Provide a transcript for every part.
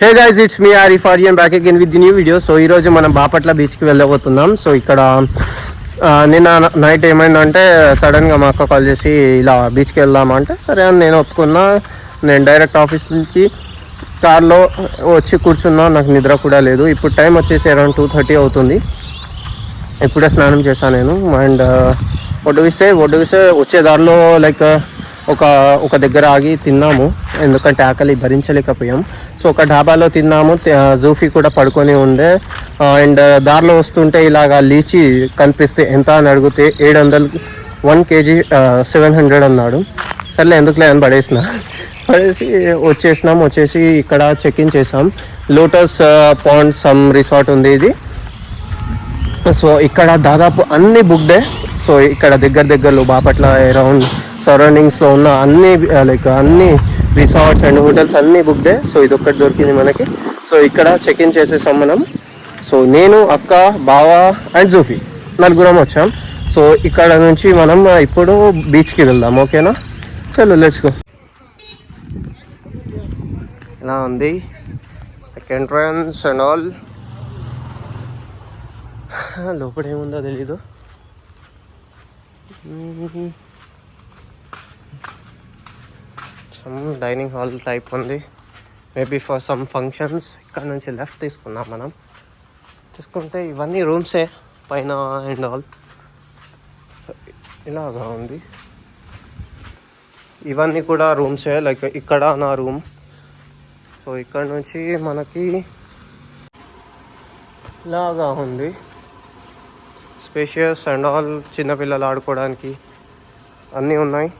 Hey guys, it's me Arif Aryan back again with the new video. So ఈరోజు మనం బాపట్ల బీచ్కి వెళ్ళబోతున్నాం. So ఇక్కడ నిన్న నైట్ ఏమైందంటే సడన్గా మా అక్క కాల్ చేసి ఇలా బీచ్కి వెళ్దామంటే సరే అని నేను ఒప్పుకున్నా. నేను డైరెక్ట్ ఆఫీస్ నుంచి కార్లో వచ్చి కూర్చున్నా. నాకు నిద్ర కూడా లేదు. ఇప్పుడు టైం వచ్చేసి అరౌండ్ 2:30 అవుతుంది. ఇప్పుడే స్నానం చేశాను నేను. అండ్ ఒడ్డువిస్తే వచ్చే దారిలో లైక్ ఒక దగ్గర ఆగి తిన్నాము, ఎందుకంటే ఆకలి భరించలేకపోయాం. సో ఒక ఢాబాలో తిన్నాము. జూఫీ కూడా పడుకొని ఉండే. అండ్ దారిలో వస్తుంటే ఇలాగా లీచి కనిపిస్తే ఎంత అని అడిగితే 700 1 kg 700 అన్నాడు. సర్లే ఎందుకులే అని పడేసి వచ్చేసి ఇక్కడ చెక్ ఇన్ చేసాం. లోటస్ పాండ్ సమ్ రిసార్ట్ ఉంది ఇది. సో ఇక్కడ దాదాపు అన్ని బుక్డే. సో ఇక్కడ దగ్గరలో బాపట్ల అరౌండ్ సరౌండింగ్స్లో ఉన్న అన్ని రిసార్ట్స్ అండ్ హోటల్స్ అన్నీ బుక్డే. సో ఇది ఒక్కటి దొరికింది మనకి. సో ఇక్కడ చెక్ ఇన్ చేసేసాం మనం. సో నేను, అక్క, బావ అండ్ జూఫీ నలుగురం వచ్చాం. సో ఇక్కడ నుంచి మనం ఇప్పుడు బీచ్కి వెళ్దాం. ఓకేనా, చలో లెట్స్ గో. ఇలా ఉంది ఎంట్రన్స్ అండ్ ఆల్. లోపల ఏముందో తెలీదు. సమ్ డైనింగ్ హాల్ టైప్ ఉంది, మేబీ ఫర్ సమ్ ఫంక్షన్స్. ఇక్కడ నుంచి లెఫ్ట్ తీసుకున్నాం మనం. తీసుకుంటే ఇవన్నీ రూమ్సే పైన అండ్ ఆల్ ఇలాగా ఉంది. ఇవన్నీ కూడా రూమ్సే, లైక్ ఇక్కడ నా రూమ్. సో ఇక్కడ నుంచి మనకి ఇలాగా ఉంది, స్పేషియస్ అండ్ ఆల్. చిన్నపిల్లలు ఆడుకోవడానికి అన్నీ ఉన్నాయి.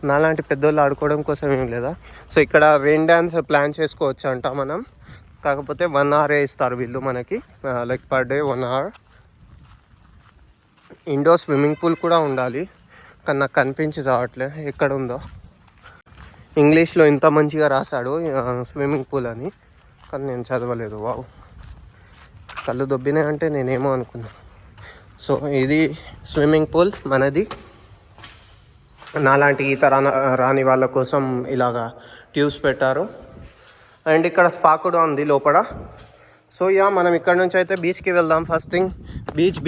నాలాంటి పెద్దోళ్ళు ఆడుకోవడం కోసం ఏం లేదా. సో ఇక్కడ రెయిన్ డ్యాన్స్ ప్లాన్ చేసుకోవచ్చు అంట మనం. కాకపోతే 1 hour ఇస్తారు వీళ్ళు మనకి, like per day 1 hour. Indoor swimming pool కూడా ఉండాలి, కానీ నాకు కనిపించి రావట్లే ఎక్కడ ఉందో. ఇంగ్లీష్లో ఇంత మంచిగా రాశాడు స్విమ్మింగ్ పూల్ అని, కానీ నేను చదవలేదు. వావ్, కళ్ళు దొబ్బినాయి అంటే నేనేమో అనుకున్నా. సో ఇది స్విమ్మింగ్ పూల్ మనది. నాలాంటి ఈత రాని వాళ్ళ కోసం ఇలాగా ట్యూబ్స్ పెట్టారు. అండ్ ఇక్కడ స్పా కూడా ఉంది లోపల. సో మనం ఇక్కడ నుంచి అయితే బీచ్కి వెళ్దాం. ఫస్ట్ థింగ్ బీచ్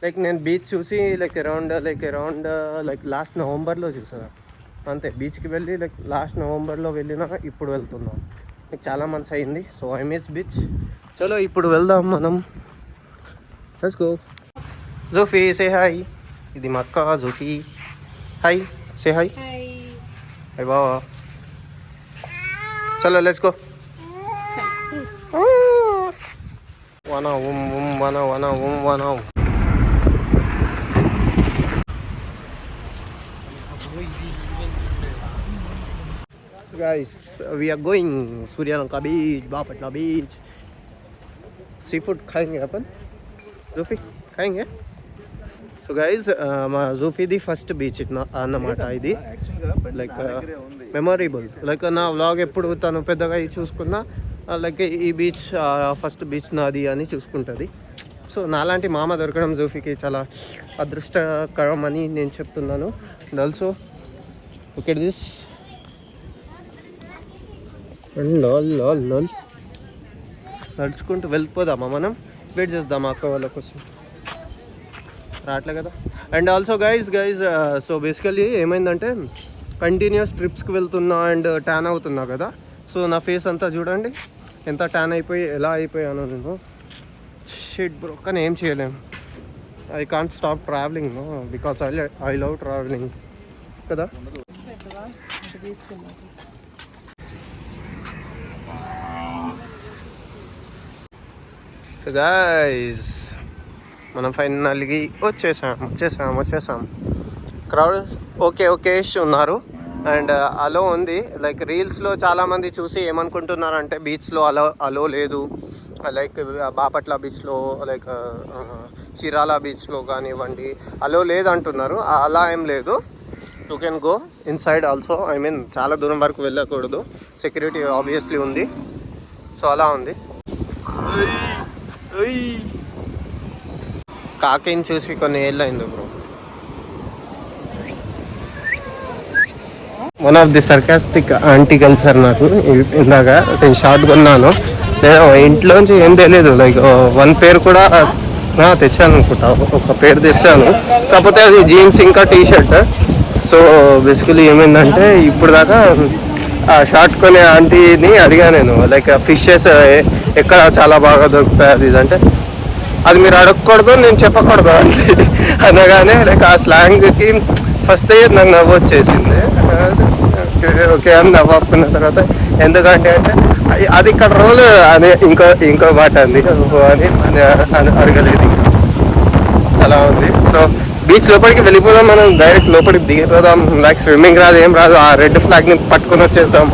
లైక్ నేను బీచ్ చూసి అరౌండ్ లాస్ట్ నవంబర్లో చూసాను అంతే. బీచ్కి వెళ్ళి లాస్ట్ నవంబర్లో వెళ్ళినా ఇప్పుడు వెళ్తున్నాం. చాలా మంత్స్ అయింది. So I miss beach. చలో ఇప్పుడు వెళ్దాం మనం. Let's go. జూఫీ సే హాయ్. ఇది మా అక్క జూఫీ. Hi, say hi. హాయ్ బావా. చలో లెట్స్ గో. వన. Guys, we are going Suryalanka beach, Bapatla beach. Seafood खाएंगे अपन. Zufi खाएंगे. సో గైజ్, మా జూఫీది ఫస్ట్ బీచ్ అన్నమాట ఇది. Like memorable. లైక్ నా వ్లాగ్ ఎప్పుడు తను పెద్దగా చూసుకున్నా లైక్ ఈ బీచ్ ఫస్ట్ బీచ్ నాది అని చూసుకుంటుంది. సో నాలాంటి మామ దొరకడం జూఫీకి చాలా అదృష్టకరం అని నేను చెప్తున్నాను. And also look at this. నడుచుకుంటూ వెళ్ళిపోదామా మనం? వెయిట్ చేద్దామా అక్క వాళ్ళ కోసం, రావట్లే కదా. And also guys so basically ఏమైందంటే కంటిన్యూస్ ట్రిప్స్కి వెళ్తున్నా అండ్ ట్యాన్ అవుతున్నా కదా. సో నా ఫేస్ అంతా చూడండి ఎంత ట్యాన్ అయిపోయి ఎలా అయిపోయాను నేను. షిట్ బ్రో, కానీ ఏం చేయలేము. I can't stop travelling no, because I love travelling కదా. సో గైజ్ మనం ఫైనల్గా వచ్చేసాం. క్రౌడ్ ఓకే ఉన్నారు అండ్ అలో ఉంది. లైక్ రీల్స్లో చాలామంది చూసి ఏమనుకుంటున్నారంటే బీచ్లో అలో లేదు, లైక్ బాపట్ల బీచ్లో లైక్ చీరాల బీచ్లో కానివ్వండి అలో లేదు అంటున్నారు. అలా ఏం లేదు. You can go inside also. I mean చాలా దూరం వరకు వెళ్ళకూడదు, సెక్యూరిటీ ఆబ్వియస్లీ ఉంది. సో అలా ఉంది. కాకిని చూసి కొన్ని ఏళ్ళు అయింది bro. One of the sarcastic aunty కలిసారు నాకు ఇందాక. నేను షార్ట్ కొన్నాను, నేను ఇంట్లోంచి ఏం తెలియదు, లైక్ వన్ పేరు కూడా తెచ్చాను అనుకుంటా, ఒక పేరు తెచ్చాను, కాకపోతే అది జీన్స్ ఇంకా టీ షర్ట్. సో బేసికలీ ఏమైందంటే ఇప్పుడు దాకా ఆ షార్ట్ కొనే ఆంటీని అడిగా నేను, లైక్ ఫిషెస్ ఎక్కడ చాలా బాగా దొరుకుతాయి అది ఇదంటే, అది మీరు అడగకూడదు నేను చెప్పకూడదు అంటే అనగానే లైక్ ఆ స్లాంగ్కి ఫస్ట్ నాకు నవ్వు వచ్చేసింది. ఓకే అని నవ్వుకున్న తర్వాత ఎందుకంటే అంటే అది ఇక్కడ రోల్ అని ఇంకో మాట అంది అని అడగలేదు ఇంకా, అలా ఉంది. సో బీచ్ లోపలికి వెళ్ళిపోదాం, మనం డైరెక్ట్ లోపలికి దిగిపోదాం. లైక్ స్విమ్మింగ్ రాదు ఏం రాదు, ఆ రెడ్ ఫ్లాగ్ని పట్టుకొని వచ్చేస్తాం.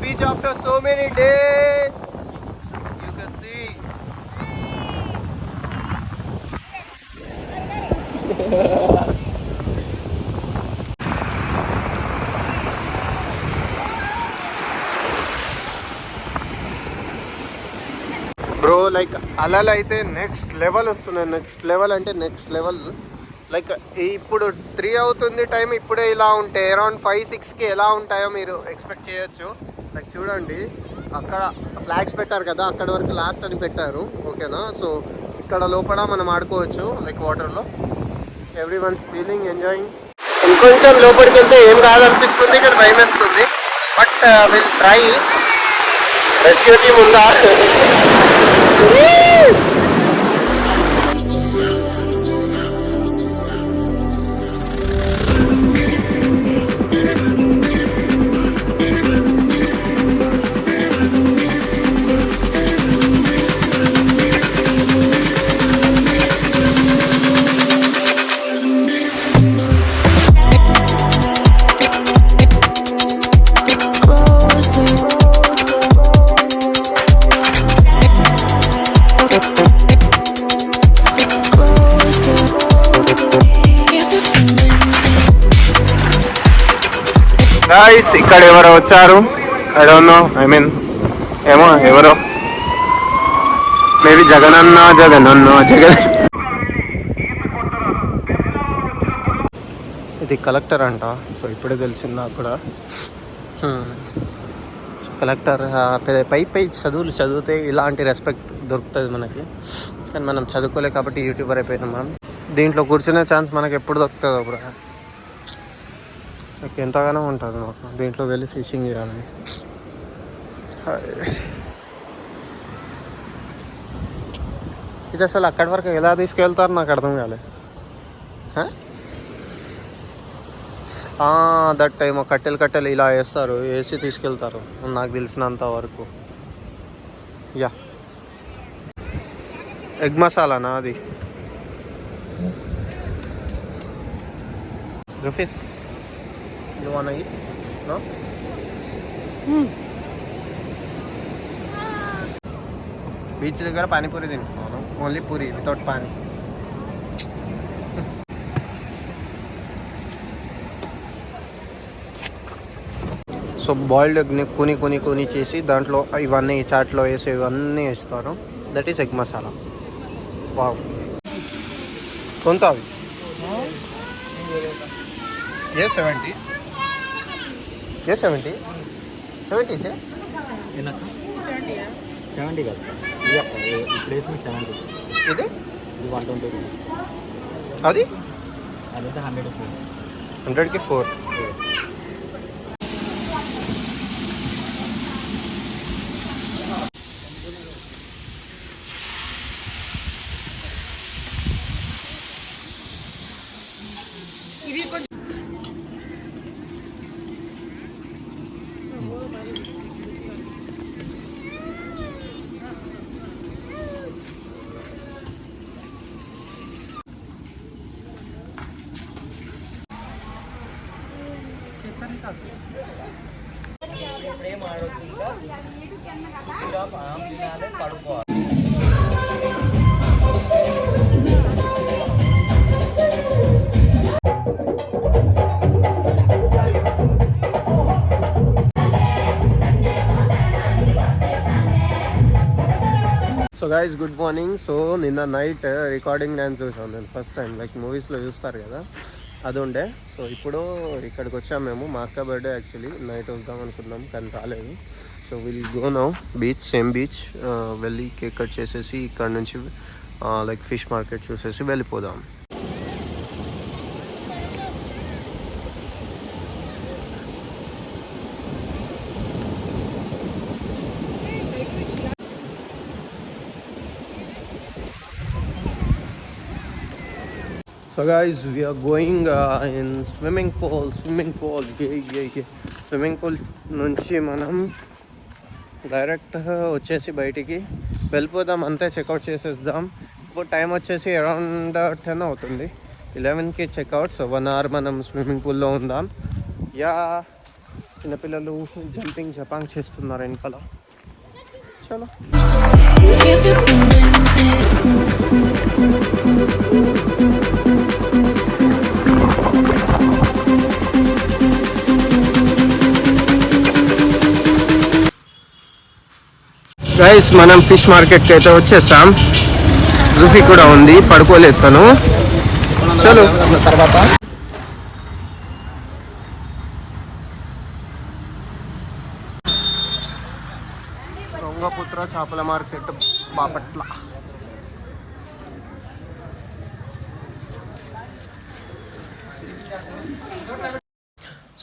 Beach after so many days you can see. Bro like అలలు అయితే నెక్స్ట్ లెవెల్ వస్తున్నాయి. నెక్స్ట్ లెవెల్ అంటే నెక్స్ట్ లెవెల్. లైక్ ఇప్పుడు 3 అవుతుంది టైం, ఇప్పుడే ఇలా ఉంటే అరౌండ్ 5-6కి ఎలా ఉంటాయో మీరు ఎక్స్పెక్ట్ చేయొచ్చు. లైక్ చూడండి, అక్కడ ఫ్లాగ్స్ పెట్టారు కదా, అక్కడ వరకు లాస్ట్ అని పెట్టారు, ఓకేనా. సో ఇక్కడ లోపల మనం ఆడుకోవచ్చు లైక్ వాటర్లో. Every one feeling enjoying. ఇంకొంచెం లోపలికి వెళ్తే ఏం కాదనిపిస్తుంది, ఇక్కడ భయం వేస్తుంది, but will try. Rescue team ఉందా? గాయ్స్ ఇక్కడ ఎవరో వచ్చారు, I don't know, I mean ఏమో ఎవరో, మేబీ జగన్. ఇది కలెక్టర్ అంట. సో ఇప్పుడే తెలిసింది నాకు కూడా. కలెక్టర్ పై చదువులు చదివితే ఇలాంటి రెస్పెక్ట్ దొరుకుతుంది మనకి, కానీ మనం చదువుకోలే కాబట్టి యూట్యూబర్ అయిపోయినాం మనం. దీంట్లో కూర్చునే ఛాన్స్ మనకి ఎప్పుడు దొరుకుతుంది అప్పుడు. నాకు ఎంతగానో ఉంటుంది మాకు దీంట్లో వెళ్ళి ఫిషింగ్ చేయాలని. ఇది అసలు అక్కడి వరకు ఎలా తీసుకెళ్తారు నాకు అర్థం కాలే. దట్ టైం కట్టెలు ఇలా వేస్తారు, వేసి తీసుకెళ్తారు నాకు తెలిసినంత వరకు. యా, ఎగ్ మసాలానా అది? Rafiq, you wanna eat? No? Beach దగ్గర పానీపూరి తింటున్నాను, only puri without pani. So boiled ఎగ్ని కొని చేసి దాంట్లో ఇవన్నీ చాట్లో వేసి ఇవన్నీ వేస్తారు. That is egg masala. Wow, కొంత ये 70 ये 70 70 थे ఏనా 70 కదా ఈ ప్లేస్ ని 70 ఇది 120 రూపీస్. అది అదంతా 100 కి 4. So guys good morning. So నిన్న నైట్ రికార్డింగ్ డ్యాన్స్ చూసాను నేను ఫస్ట్ టైం. లైక్ మూవీస్లో చూస్తారు కదా, అది ఉండే. సో ఇప్పుడు ఇక్కడికి వచ్చాము మేము. మా అక్క బర్త్డే యాక్చువల్లీ నైట్ వద్దాం అనుకున్నాం కానీ రాలేదు. So will go now beach, same beach వెళ్ళి కేక్ కట్ చేసేసి ఇక్కడ నుంచి లైక్ ఫిష్ మార్కెట్ చూసేసి వెళ్ళిపోదాం. So guys, we are going in swimming pool. Swimming pool నుంచి మనం డైరెక్ట్ వచ్చేసి బయటికి వెళ్ళిపోదాం, అంతే చెక్అవుట్ చేసేద్దాం. ఇప్పుడు టైం వచ్చేసి అరౌండ్ 10 అవుతుంది, 11కి చెక్అవుట్. సో 1 hour మనం స్విమ్మింగ్ పూల్లో ఉందాం. యా, చిన్నపిల్లలు జంపింగ్ జపాంగ్ చేస్తున్నారు వెనకాల. చలో. గైస్, మనం ఫిష్ మార్కెట్కి అయితే వచ్చేసాం. జూఫీ కూడా ఉంది, పడుకోలేదు తను. చలో. తర్వాత రంగపుత్ర చేపల మార్కెట్ బాపట్ల.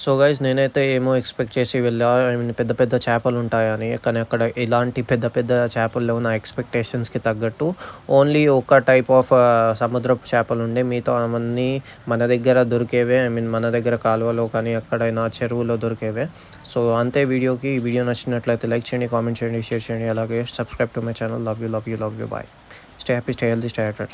సో గైస్, నేనైతే ఏమో ఎక్స్పెక్ట్ చేసి వెళ్ళా, ఐ మీన్ పెద్ద పెద్ద చేపలు ఉంటాయని. కానీ అక్కడ ఇలాంటి పెద్ద పెద్ద చేపలు నా ఎక్స్పెక్టేషన్స్కి తగ్గట్టు ఓన్లీ ఒక టైప్ ఆఫ్ సముద్రపు చేపలు ఉండే. మిగతా అవన్నీ మన దగ్గర దొరికేవే, ఐ మీన్ మన దగ్గర కాలువలో కానీ ఎక్కడైనా చెరువులో దొరికేవే. సో అంతే వీడియోకి. ఈ వీడియో నచ్చినట్లయితే లైక్ చేయండి, కామెంట్ చేయండి, షేర్ చేయండి. అలాగే subscribe to my channel. Love you bye. Stay happy, stay healthy, stay hydrated.